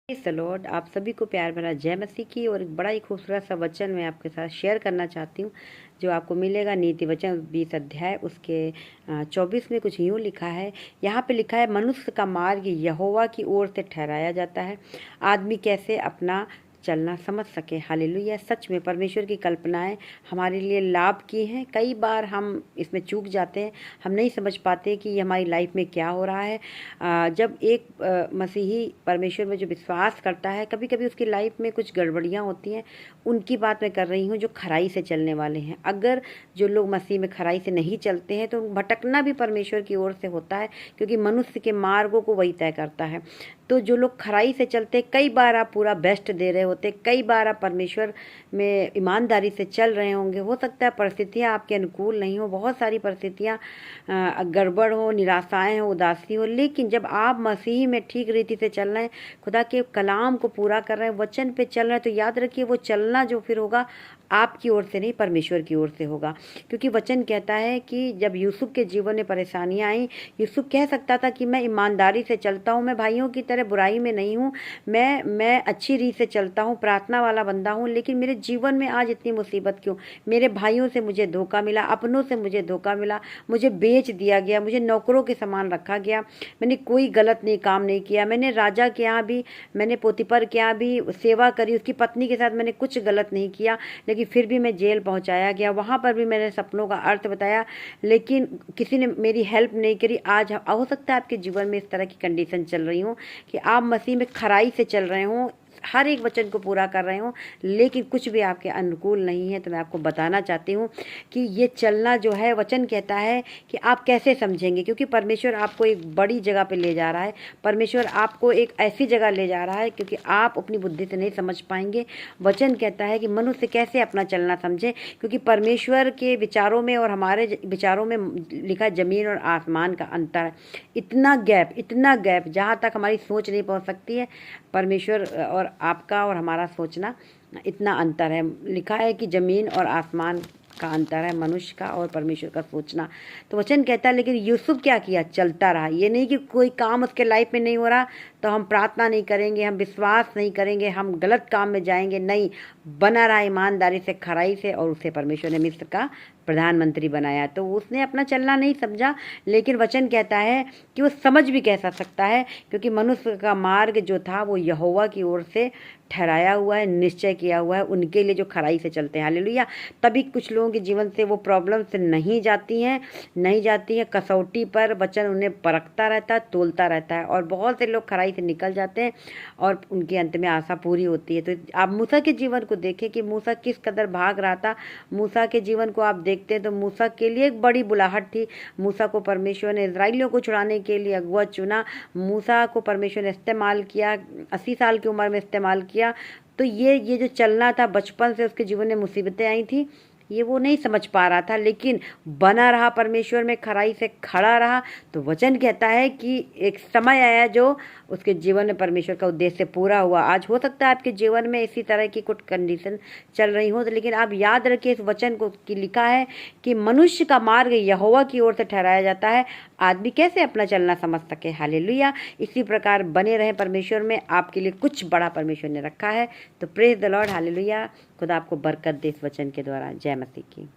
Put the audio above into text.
Praise the Lord. आप सभी को प्यार भरा जय मसीह की। और एक बड़ा ही खूबसूरत सा वचन मैं आपके साथ शेयर करना चाहती हूँ, जो आपको मिलेगा नीति वचन 20 अध्याय उसके 24 में। कुछ यूँ लिखा है, यहाँ पे लिखा है, मनुष्य का मार्ग यहोवा की ओर से ठहराया जाता है, आदमी कैसे अपना चलना समझ सके। हालेलुया। सच में परमेश्वर की कल्पनाएं हमारे लिए लाभ की हैं। कई बार हम इसमें चूक जाते हैं, हम नहीं समझ पाते कि ये हमारी लाइफ में क्या हो रहा है। जब एक मसीही परमेश्वर में जो विश्वास करता है, कभी कभी उसकी लाइफ में कुछ गड़बड़ियाँ होती हैं। उनकी बात मैं कर रही हूँ जो खराई से चलने वाले हैं। अगर जो लोग मसीह में खराई से नहीं चलते हैं तो भटकना भी परमेश्वर की ओर से होता है, क्योंकि मनुष्य के मार्गों को वही तय करता है। तो जो लोग खराई से चलते, कई बार आप पूरा बेस्ट दे रहे होते, कई बार आप परमेश्वर में ईमानदारी से चल रहे होंगे। हो सकता है परिस्थितियाँ आपके अनुकूल नहीं हो, बहुत सारी परिस्थितियाँ गड़बड़ हो, निराशाएं हो, उदासी हो, लेकिन जब आप मसीह में ठीक रीति से चल रहे हैं, खुदा के कलाम को पूरा कर रहे हैं, वचन पे चल रहे हैं, तो याद रखिए वो चलना जो फिर होगा आपकी ओर से नहीं, परमेश्वर की ओर से होगा। क्योंकि वचन कहता है कि जब यूसुफ के जीवन में परेशानियां आई, यूसुफ कह सकता था कि मैं ईमानदारी से चलता हूँ, मैं भाइयों की तरह बुराई में नहीं हूँ, मैं अच्छी रीत से चलता हूँ, प्रार्थना वाला बंदा हूँ, लेकिन मेरे जीवन में आज इतनी मुसीबत क्यों? मेरे भाइयों से मुझे धोखा मिला, अपनों से मुझे धोखा मिला, मुझे बेच दिया गया, मुझे नौकरों के समान रखा गया, मैंने कोई गलत नहीं काम नहीं किया, मैंने राजा के यहाँ भी, मैंने पोतीपर के यहाँ भी सेवा करी, उसकी पत्नी के साथ मैंने कुछ गलत नहीं किया, लेकिन फिर भी मैं जेल पहुंचाया गया, वहाँ पर भी मैंने सपनों का अर्थ बताया, लेकिन किसी ने मेरी हेल्प नहीं करी। आज हो सकता है आपके जीवन में इस तरह की कंडीशन चल रही हो कि आप मसीह में खराई से चल रहे हो, हर एक वचन को पूरा कर रहे हो, लेकिन कुछ भी आपके अनुकूल नहीं है। तो मैं आपको बताना चाहती हूँ कि ये चलना जो है, वचन कहता है कि आप कैसे समझेंगे, क्योंकि परमेश्वर आपको एक बड़ी जगह पे ले जा रहा है। परमेश्वर आपको एक ऐसी जगह ले जा रहा है क्योंकि आप अपनी बुद्धि से नहीं समझ पाएंगे। वचन कहता है कि मनुष्य कैसे अपना चलना समझे, क्योंकि परमेश्वर के विचारों में और हमारे विचारों में लिखा जमीन और आसमान का अंतर है। इतना गैप जहाँ तक हमारी सोच नहीं पहुँच सकती है, परमेश्वर और आपका और हमारा सोचना, इतना अंतर है। लिखा है कि ज़मीन और आसमान का अंतर है, मनुष्य का और परमेश्वर का सोचना। तो वचन कहता है, लेकिन यूसुफ क्या किया? चलता रहा। ये नहीं कि कोई काम उसके लाइफ में नहीं हो रहा तो हम प्रार्थना नहीं करेंगे, हम विश्वास नहीं करेंगे, हम गलत काम में जाएंगे, नहीं, बना रहा ईमानदारी से, खराई से, और उसे परमेश्वर ने मिस्र का प्रधानमंत्री बनाया। तो उसने अपना चलना नहीं समझा, लेकिन वचन कहता है कि वो समझ भी कैसा सकता है, क्योंकि मनुष्य का मार्ग जो था वो यहोवा की ओर से ठहराया हुआ है, निश्चय किया हुआ है उनके लिए जो खराई से चलते हैं। हालेलुया। तभी कुछ लोगों के जीवन से वो प्रॉब्लम से नहीं जाती हैं। कसौटी पर वचन उन्हें परखता रहता है, तोलता रहता है, और बहुत से लोग खराई से निकल जाते हैं और उनके अंत में आशा पूरी होती है। तो आप मूसा के जीवन को देखें कि मूसा किस कदर भाग रहा था। मूसा के जीवन को आप देखते हैं तो मूसा के लिए एक बड़ी बुलाहट थी। मूसा को परमेश्वर ने इजराइलियों को छुड़ाने के लिए अगुआ चुना। मूसा को परमेश्वर ने इस्तेमाल किया, 80 साल की उम्र में इस्तेमाल किया। तो ये जो चलना था, बचपन से उसके जीवन में मुसीबतें आई थी, ये वो नहीं समझ पा रहा था, लेकिन बना रहा, परमेश्वर में खराई से खड़ा रहा। तो वचन कहता है कि एक समय आया जो उसके जीवन में परमेश्वर का उद्देश्य पूरा हुआ। आज हो सकता है आपके जीवन में इसी तरह की कुछ कंडीशन चल रही हो, तो लेकिन आप याद रखिए इस वचन को कि लिखा है कि मनुष्य का मार्ग यहोवा की ओर से ठहराया जाता है, आदमी कैसे अपना चलना समझ सके। हालेलुया। इसी प्रकार बने रहें परमेश्वर में, आपके लिए कुछ बड़ा परमेश्वर ने रखा है। तो प्रेज द लॉर्ड। हालेलुया। खुदा आपको बरकत दे इस वचन के द्वारा। जय मसीह की।